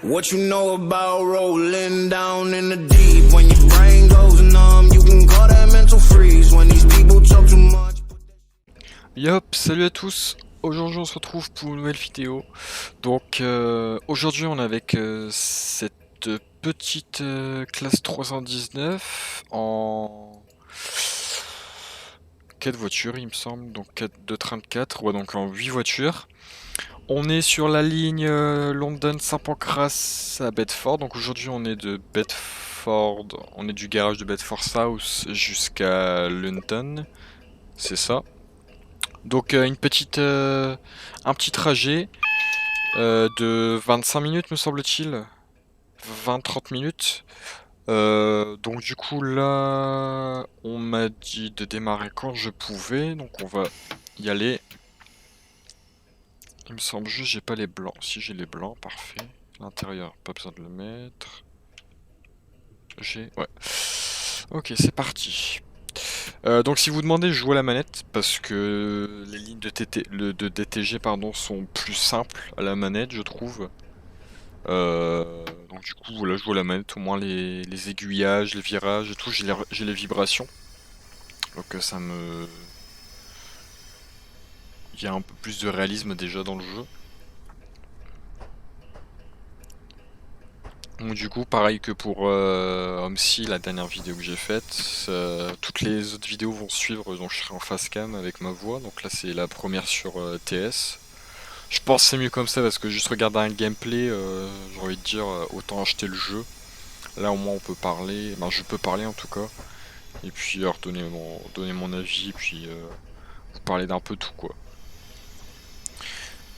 What you know about rolling down in the deep? When your brain goes numb, you can call that mental freeze. When these people talk too much. Yop, salut à tous. Aujourd'hui on se retrouve pour une nouvelle vidéo. Donc aujourd'hui on est avec cette petite classe 319 en 4 voitures il me semble, donc 4 de 34, ouais, donc en 8 voitures. On est sur la ligne London St Pancras à Bedford, donc aujourd'hui on est de Bedford, on est du garage de Bedford South jusqu'à London, c'est ça. Donc un petit trajet de 25 minutes me semble-t-il, 20-30 minutes. Donc du coup là, on m'a dit de démarrer quand je pouvais, donc on va y aller. Il me semble juste j'ai pas les blancs. Si j'ai les blancs, parfait. L'intérieur, pas besoin de le mettre. Ouais. Ok, c'est parti. Donc si vous demandez, je joue à la manette parce que les lignes de DTG pardon, sont plus simples à la manette, je trouve. Donc du coup, voilà, je joue à la manette, au moins les aiguillages, les virages et tout, j'ai les vibrations. Donc ça me... Il y a un peu plus de réalisme déjà dans le jeu. Donc du coup, pareil que pour Homsi, la dernière vidéo que j'ai faite, toutes les autres vidéos vont suivre, donc je serai en face cam avec ma voix. Donc là c'est la première sur TS. Je pense que c'est mieux comme ça parce que juste regarder un gameplay, j'ai envie de dire, autant acheter le jeu. Là au moins on peut parler, ben, je peux parler en tout cas. Et puis alors donner mon avis, puis vous parler d'un peu tout quoi.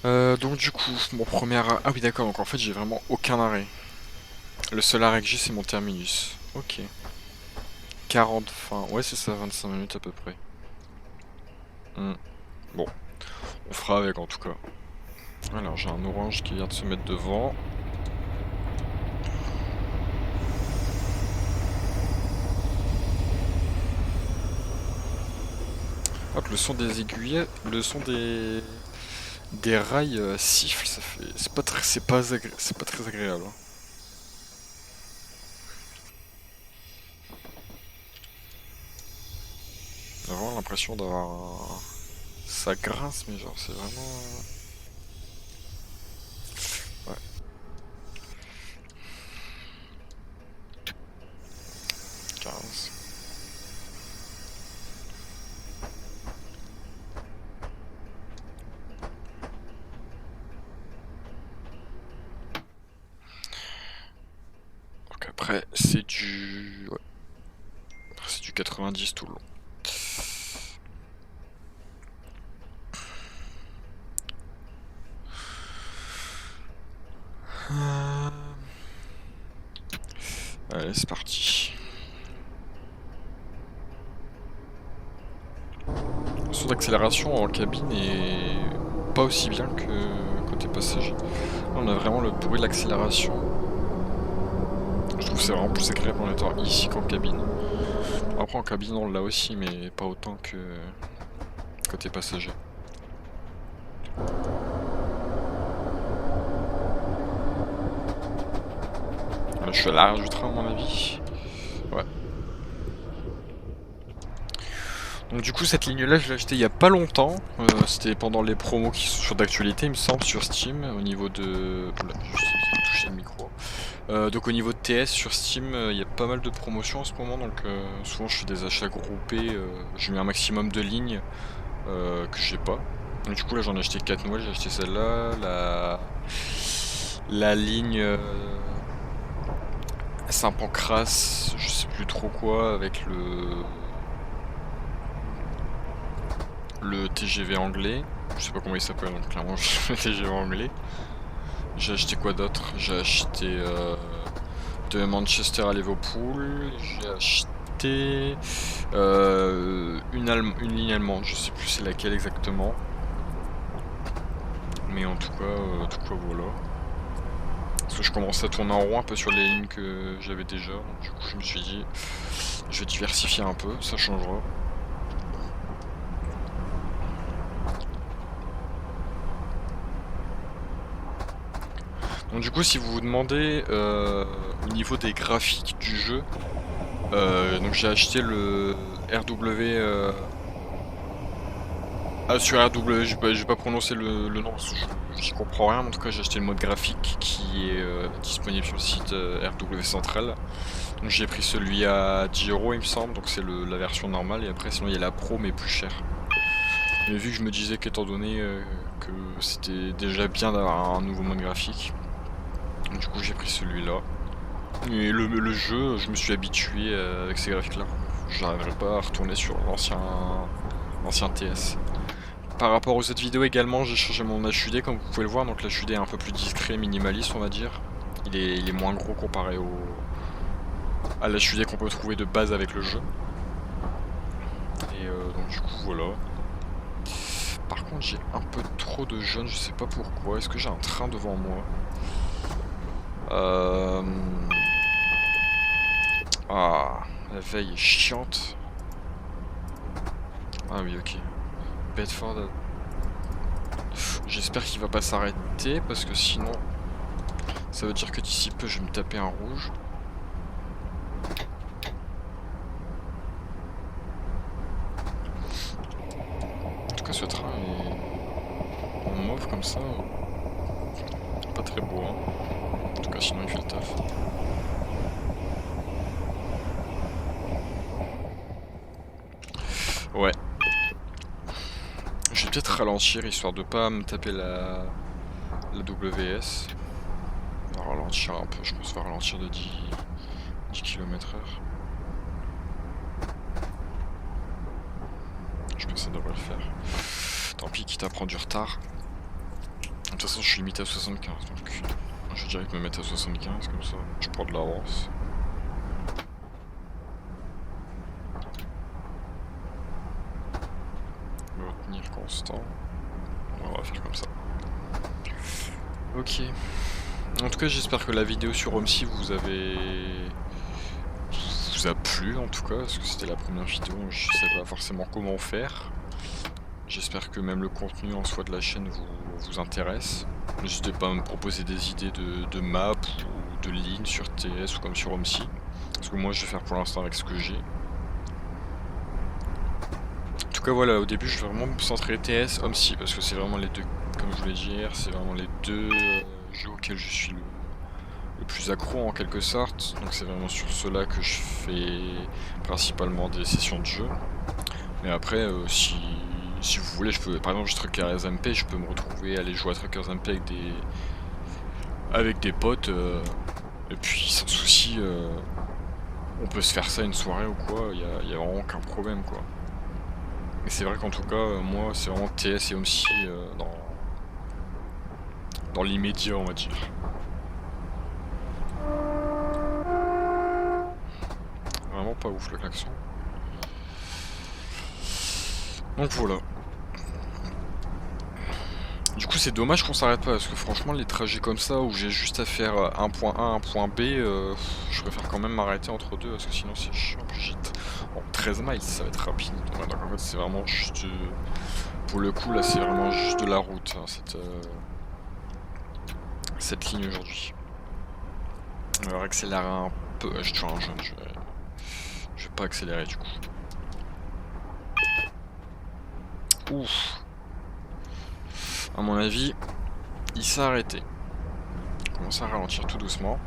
Donc du coup, mon premier arrêt... Ah oui d'accord, donc en fait j'ai vraiment aucun arrêt. Le seul arrêt que j'ai c'est mon terminus. Ok. 40, enfin, ouais c'est ça, 25 minutes à peu près. Bon, on fera avec en tout cas. Alors j'ai un orange qui vient de se mettre devant. Hop, le son des aiguilles, le son des rails siffle, ça fait... C'est pas très agréable. Hein. J'ai vraiment l'impression d'avoir... Ça grince, mais genre c'est vraiment... Ouais. Donc après, c'est du... Ouais. C'est du 90 tout le long. Allez, c'est parti. Le son d'accélération en cabine est pas aussi bien que côté passager. Là, on a vraiment le bruit de l'accélération. Je trouve que c'est vraiment plus agréable en étant ici qu'en cabine. Après en cabine on l'a aussi, mais pas autant que côté passager. Là, je suis à l'arrière du train à mon avis. Ouais. Donc du coup cette ligne là je l'ai achetée il y a pas longtemps, c'était pendant les promos qui sont sur d'actualité il me semble sur Steam au niveau de... Oula, j'ai touché le micro. Donc au niveau de TS sur Steam il y a pas mal de promotions en ce moment donc souvent je fais des achats groupés, je mets un maximum de lignes que j'ai pas. Donc du coup là j'en ai acheté 4 nouvelles, j'ai acheté celle-là, la ligne Saint Pancras, je sais plus trop quoi avec le TGV anglais, je sais pas comment il s'appelle donc clairement le TGV anglais. J'ai acheté quoi d'autre? J'ai acheté de Manchester à Liverpool, j'ai acheté une ligne allemande, je sais plus c'est laquelle exactement. Mais en tout cas voilà. Parce que je commençais à tourner en rond un peu sur les lignes que j'avais déjà, donc du coup je me suis dit je vais diversifier un peu, ça changera. Donc du coup, si vous vous demandez au niveau des graphiques du jeu, donc j'ai acheté le RW. Sur RW, je vais pas prononcer le nom parce que j'y comprends rien, mais en tout cas j'ai acheté le mode graphique qui est disponible sur le site RW Central. Donc j'ai pris celui à 10 € il me semble, donc c'est la version normale, et après sinon il y a la pro mais plus chère. Mais vu que je me disais qu'étant donné que c'était déjà bien d'avoir un nouveau mode graphique, du coup j'ai pris celui-là. Et le jeu, je me suis habitué avec ces graphiques là. J'arriverai pas à retourner sur l'ancien TS. Par rapport aux autres vidéos également, j'ai changé mon HUD comme vous pouvez le voir, donc l'HUD est un peu plus discret, minimaliste on va dire. Il est moins gros comparé à l'HUD qu'on peut trouver de base avec le jeu. Et donc du coup voilà. Par contre j'ai un peu trop de jeunes, je sais pas pourquoi. Est-ce que j'ai un train devant moi? Ah, la veille est chiante. Ah oui, ok. Bedford. J'espère qu'il va pas s'arrêter parce que sinon ça veut dire que d'ici peu je vais me taper un rouge. En tout cas ce train est en mauve comme ça. Pas très beau hein. En tout cas sinon il fait le taf. Ouais. Je vais peut-être ralentir histoire de pas me taper la WS. On va ralentir un peu, je pense qu'on va ralentir de 10 km/h. Je pense que ça devrait le faire. Tant pis, quitte à prendre du retard. De toute façon, je suis limité à 75, donc je vais direct me mettre à 75, comme ça, je prends de l'avance. Retenir constant. On va faire comme ça. Ok. En tout cas, j'espère que la vidéo sur OMSI vous a plu en tout cas, parce que c'était la première vidéo, je sais pas forcément comment faire. J'espère que même le contenu en soi de la chaîne vous intéresse. N'hésitez pas à me proposer des idées de map ou de lignes sur TS ou comme sur OMSI. Parce que moi je vais faire pour l'instant avec ce que j'ai. En tout cas voilà, au début je vais vraiment me centrer TS, OMSI, parce que c'est vraiment les deux, comme je vous l'ai dit hier, c'est vraiment les deux jeux auxquels je suis le plus accro en quelque sorte. Donc c'est vraiment sur cela que je fais principalement des sessions de jeu. Mais après si vous voulez, je peux, par exemple, je Truckers MP, je peux me retrouver aller jouer à Truckers MP avec des potes, et puis sans souci, on peut se faire ça une soirée ou quoi, y a vraiment aucun problème quoi. Mais c'est vrai qu'en tout cas, moi c'est vraiment TS et OMSI dans l'immédiat on va dire. Vraiment pas ouf le klaxon. Donc voilà. Du coup c'est dommage qu'on s'arrête pas parce que franchement les trajets comme ça où j'ai juste à faire un point A, un point B, je préfère quand même m'arrêter entre deux parce que sinon c'est chiant. Bon, 13 miles ça va être rapide. Ouais, donc en fait c'est vraiment juste... pour le coup là c'est vraiment juste de la route hein, cette ligne aujourd'hui. On va accélérer un peu. Je suis un jeune, je vais pas accélérer du coup. Ouf. À mon avis, il s'est arrêté. On commence à ralentir tout doucement.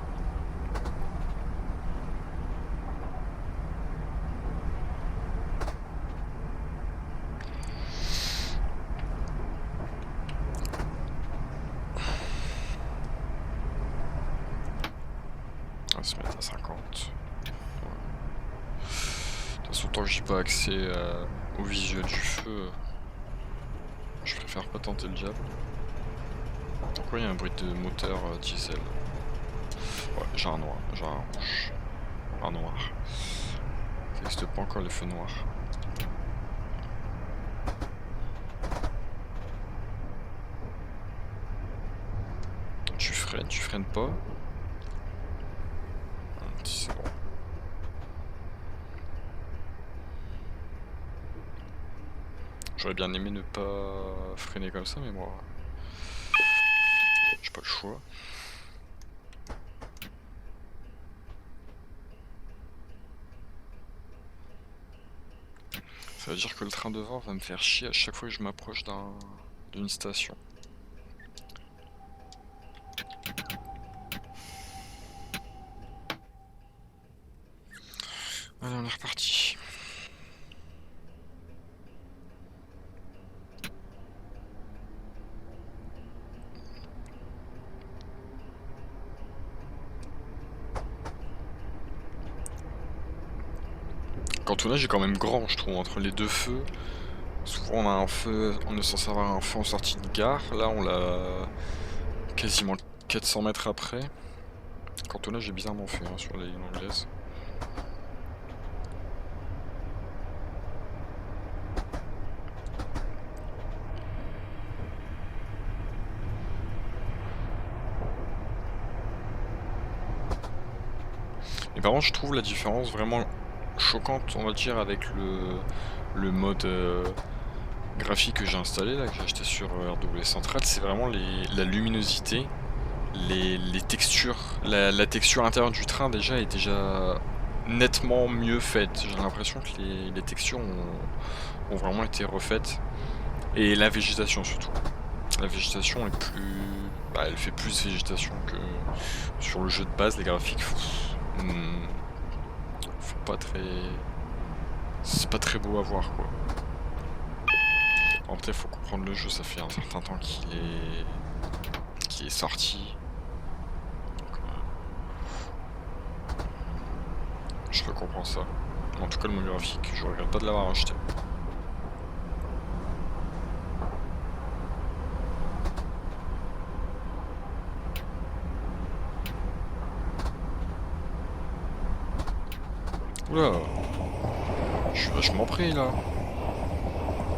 On va se mettre à 50. Ouais. De toute façon, tant que j'ai pas accès au visuel du feu, je préfère pas tenter le diable. Pourquoi il y a un bruit de moteur diesel? Ouais, j'ai un noir, j'ai un rouge. Un noir. Ça n'existe pas encore les feux noirs. Tu freines pas. C'est bon. J'aurais bien aimé ne pas freiner comme ça, mais moi, j'ai pas le choix. Ça veut dire que le train devant va me faire chier à chaque fois que je m'approche d'une station. Allez, on est reparti. Cantonnage est quand même grand, je trouve, entre les deux feux. Souvent on a un feu, on est censé avoir un feu en sortie de gare. Là on l'a quasiment 400 mètres après. Cantonnage est bizarrement fait hein, sur les lignes anglaises. Et par contre je trouve la différence vraiment choquante, on va dire, avec le mode graphique que j'ai installé, là, que j'ai acheté sur RW Central. C'est vraiment la luminosité, les textures. La texture intérieure du train déjà est déjà nettement mieux faite. J'ai l'impression que les textures ont vraiment été refaites. Et la végétation surtout. La végétation est plus... Bah, elle fait plus végétation que sur le jeu de base. Les graphiques font pas très... C'est pas très beau à voir quoi. En fait, il faut comprendre le jeu, ça fait un certain temps qu'il est sorti. Donc, je peux comprendre ça. En tout cas, le mode graphique, je regrette pas de l'avoir acheté. Oula, je suis vachement pris là.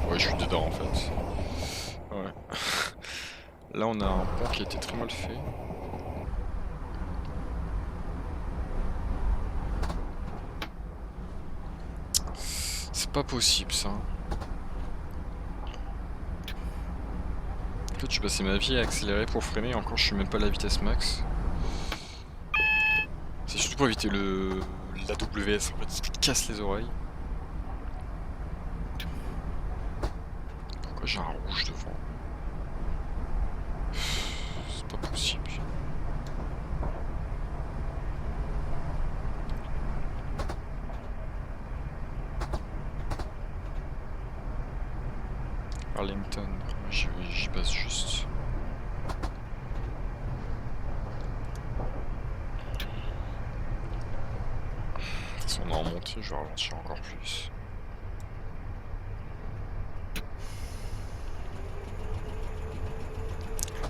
Ouais, je suis dedans en fait. Ouais. Là, on a un pont qui a été très mal fait. C'est pas possible ça. En fait, j'ai passé ma vie à accélérer pour freiner, encore je suis même pas à la vitesse max. C'est surtout pour éviter l'AWS en fait, ce qui te casse les oreilles. Pourquoi j'ai un rouge devant? C'est pas possible. Arlington, j'y passe juste. De toute façon, on est en montée, je vais ralentir encore plus.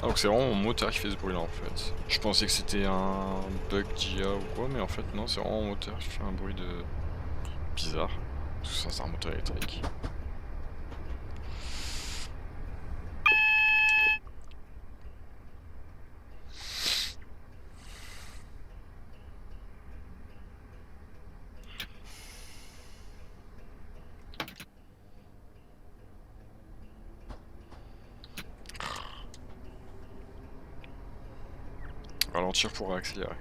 Ah, donc c'est vraiment mon moteur qui fait ce bruit là en fait. Je pensais que c'était un bug d'IA ou quoi, mais en fait non, c'est vraiment mon moteur qui fait un bruit de... bizarre. Tout ça c'est un moteur électrique. Ralentir pour accélérer.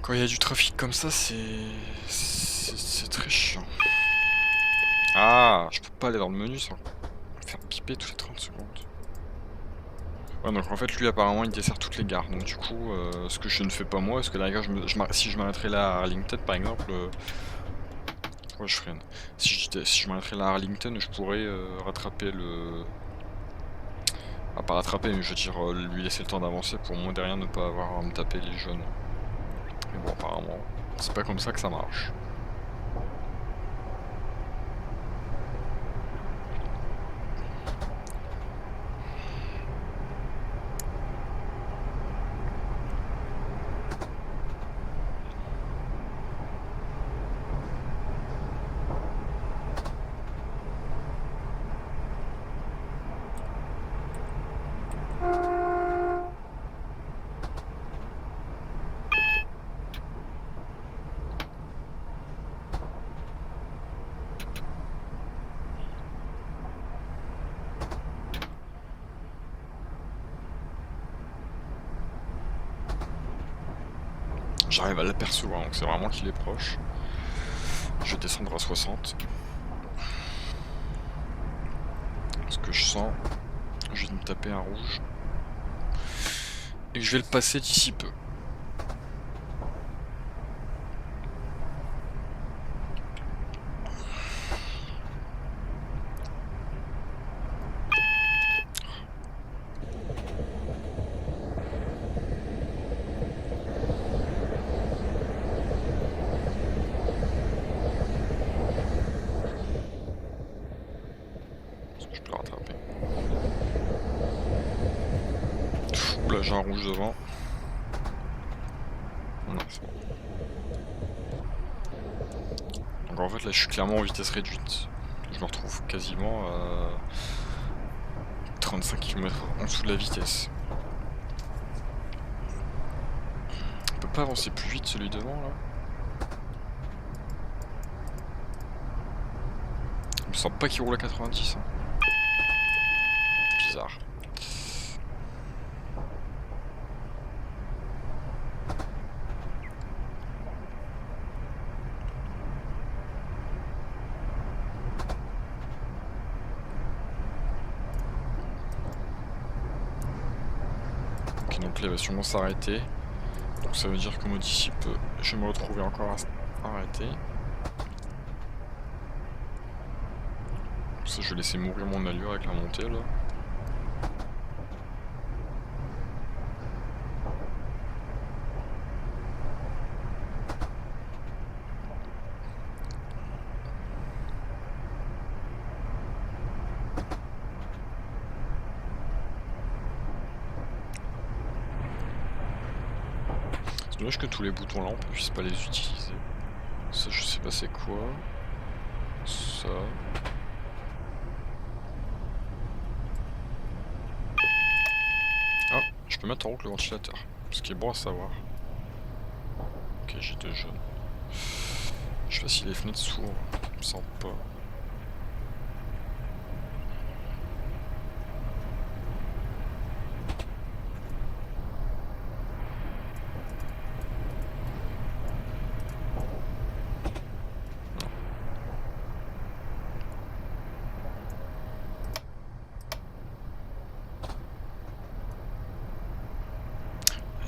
Quand il y a du trafic comme ça, c'est très chiant. Ah, je peux pas aller dans le menu sans faire piper toutes les 30 secondes. Ouais, donc en fait, lui apparemment il dessert toutes les gares. Donc du coup, ce que je ne fais pas moi, parce que la gare, si je m'arrêterais là à Arlington par exemple, ouais, je freine. Si je m'arrêterais là à Arlington, je pourrais rattraper le... Ah, pas rattraper, mais je veux dire lui laisser le temps d'avancer pour moi derrière ne pas avoir à me taper les jaunes. Mais bon, apparemment, c'est pas comme ça que ça marche. J'arrive à l'apercevoir, donc c'est vraiment qu'il est proche. Je vais descendre à 60. que je sens. Je vais me taper un rouge. Et je vais le passer d'ici peu. Je peux le rattraper. Oula, j'ai un rouge devant. Non, c'est bon. Donc en fait là je suis clairement en vitesse réduite. Je me retrouve quasiment à 35 km en dessous de la vitesse. On peut pas avancer plus vite celui devant là. Il me semble pas qu'il roule à 90. Hein. Bizarre. Ok, donc là il va sûrement s'arrêter. Donc ça veut dire que moi d'ici peu, je vais me retrouver encore arrêté. Ça, je vais laisser mourir mon allure avec la montée là. C'est dommage que tous les boutons là on puisse pas les utiliser. Ça je sais pas c'est quoi. Ça. Ah, je peux mettre en route le ventilateur. Ce qui est bon à savoir. Ok, j'ai 2 jaunes. Je sais pas si les fenêtres s'ouvrent. Il me semble pas.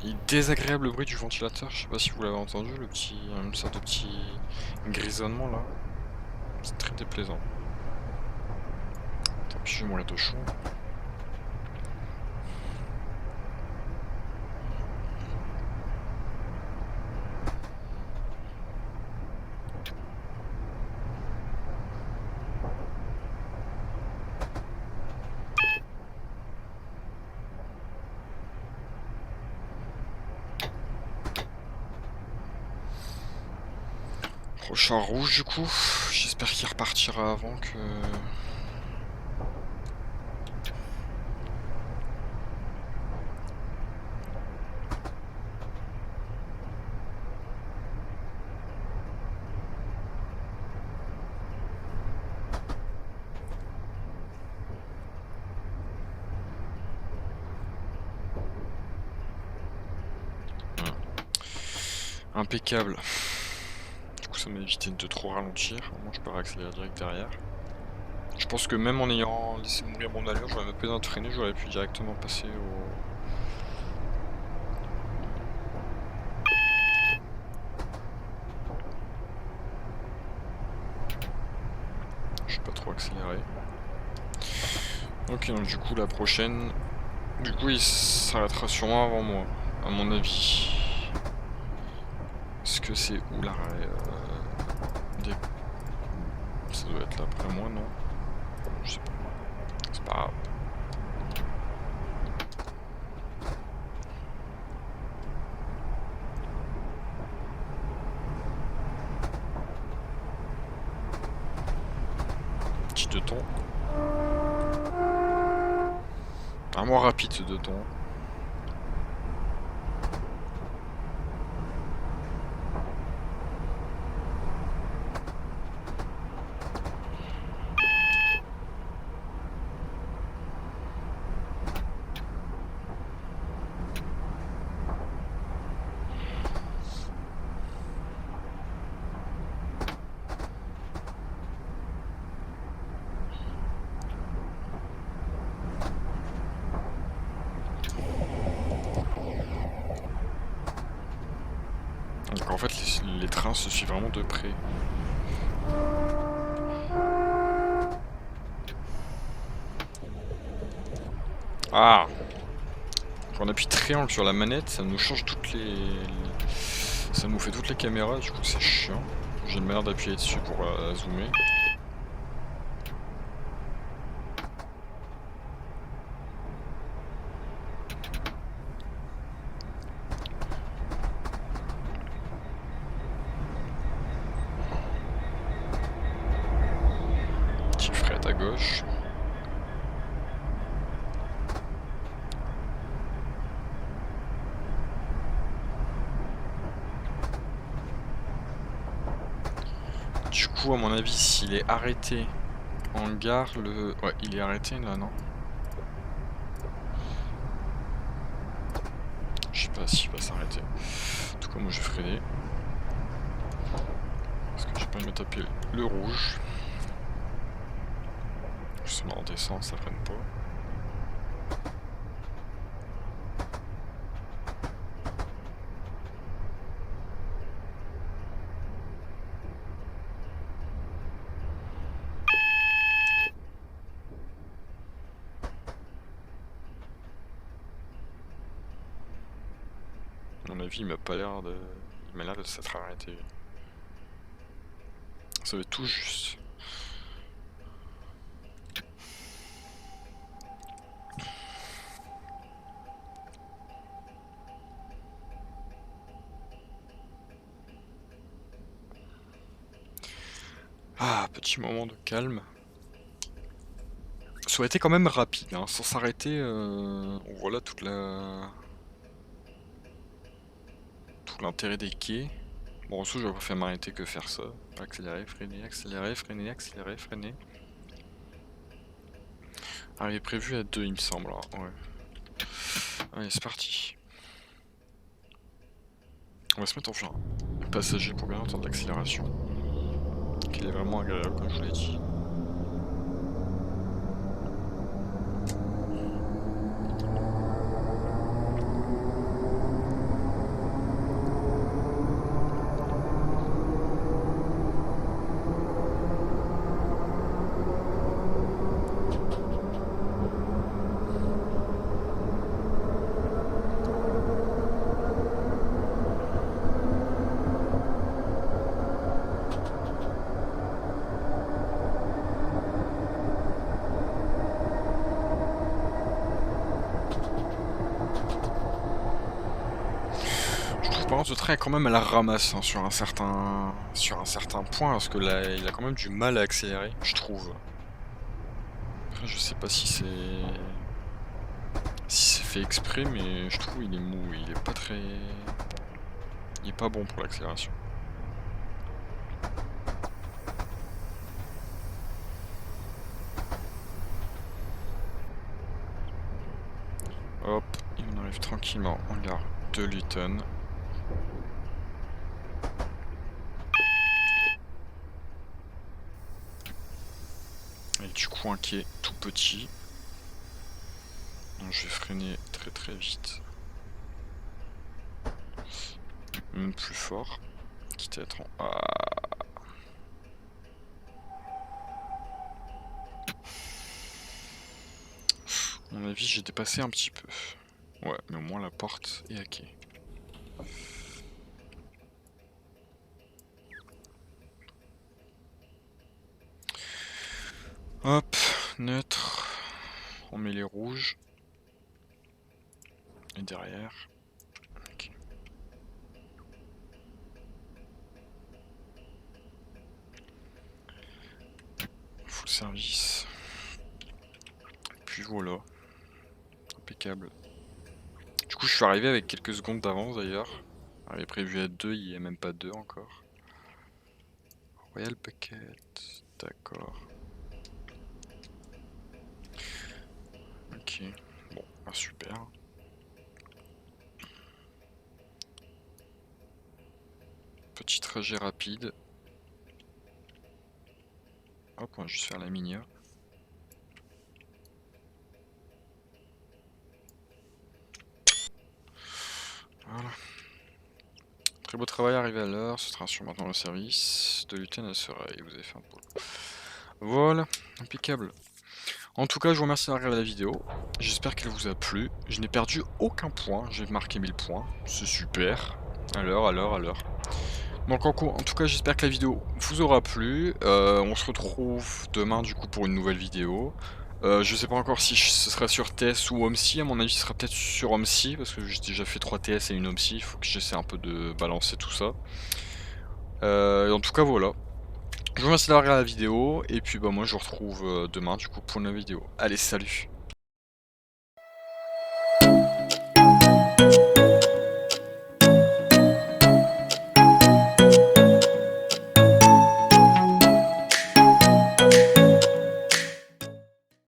Il est désagréable le bruit du ventilateur, je sais pas si vous l'avez entendu, le petit, une sorte de petit grisonnement là. C'est très déplaisant. Tant pis, je vais mourir de chaud. Prochain rouge du coup, j'espère qu'il repartira avant que... Impeccable. Du coup ça m'a évité de trop ralentir, au moins je peux réaccélérer direct derrière. Je pense que même en ayant laissé mourir mon allure, j'aurais même pas besoin de freiner, j'aurais pu directement passer au... Je vais pas trop accélérer. Ok, donc du coup la prochaine... Du coup il s'arrêtera sûrement avant moi, à mon avis. Est-ce que c'est où l'arrêt des... Ça doit être là après moi, non? Je sais pas. C'est pas grave. Petit 2 tons. Vraiment rapide ce 2 tons. Donc en fait les trains se suivent vraiment de près. Ah! Quand on appuie triangle sur la manette, ça nous change toutes les... Ça nous fait toutes les caméras, du coup c'est chiant. J'ai une manière d'appuyer dessus pour zoomer. Petit fret à gauche. Du coup, à mon avis, s'il est arrêté en gare, le... Ouais, il est arrêté là, non? Je sais pas s'il va s'arrêter. En tout cas, moi je vais freiner. Parce que j'ai pas envie de me taper le rouge. Justement en descend, ça freine pas. À mon avis, il m'a pas l'air de... Il m'a l'air de s'être arrêté. Ça va être tout juste. Ah, petit moment de calme. Ça aurait été quand même rapide, hein, sans s'arrêter. Voilà toute la... Tout l'intérêt des quais. Bon, en dessous, j'aurais préféré m'arrêter que faire ça. Accélérer, freiner, accélérer, freiner, accélérer, freiner. Ah, il est prévu à 2, il me semble. Alors, ouais. Allez, c'est parti. On va se mettre en frein passager pour bien entendre l'accélération. Qui est vraiment agréable, comme je vous l'ai dit. Par contre, ce train est quand même à la ramasse hein, sur un certain point, parce que là, il a quand même du mal à accélérer, je trouve. Après, je sais pas si c'est fait exprès, mais je trouve il est mou, il est pas très... Il est pas bon pour l'accélération. Hop, et on arrive tranquillement en gare de Luton. Avec du coup un quai tout petit. Donc je vais freiner très très vite. Même plus fort. Quitte à être en... Ah. À mon avis j'ai dépassé un petit peu. Ouais, mais au moins la porte est à quai. Hop, neutre. On met les rouges. Et derrière. Okay. Full service. Puis voilà. Impeccable. Du coup, je suis arrivé avec quelques secondes d'avance d'ailleurs. J'avais prévu à 2, il n'y a même pas 2 encore. Royal Bucket. D'accord. Ok. Bon, bah super. Petit trajet rapide. Hop, on va juste faire la minia. Voilà. Très beau travail, arrivé à l'heure, ce sera sur maintenant le service de lutter à Sereil. Vous avez fait un pôle. Voilà, impeccable. En tout cas, je vous remercie d'avoir regardé la vidéo. J'espère qu'elle vous a plu. Je n'ai perdu aucun point, j'ai marqué 1000 points. C'est super. À l'heure. Donc en tout cas, j'espère que la vidéo vous aura plu. On se retrouve demain du coup pour une nouvelle vidéo. Je sais pas encore si ce sera sur TS ou OMSI. À mon avis, ce sera peut-être sur OMSI parce que j'ai déjà fait 3 TS et une OMSI. Il faut que j'essaie un peu de balancer tout ça. En tout cas, voilà. Je vous remercie d'avoir regardé la vidéo. Et puis bah moi, je vous retrouve demain du coup pour une nouvelle vidéo. Allez, salut!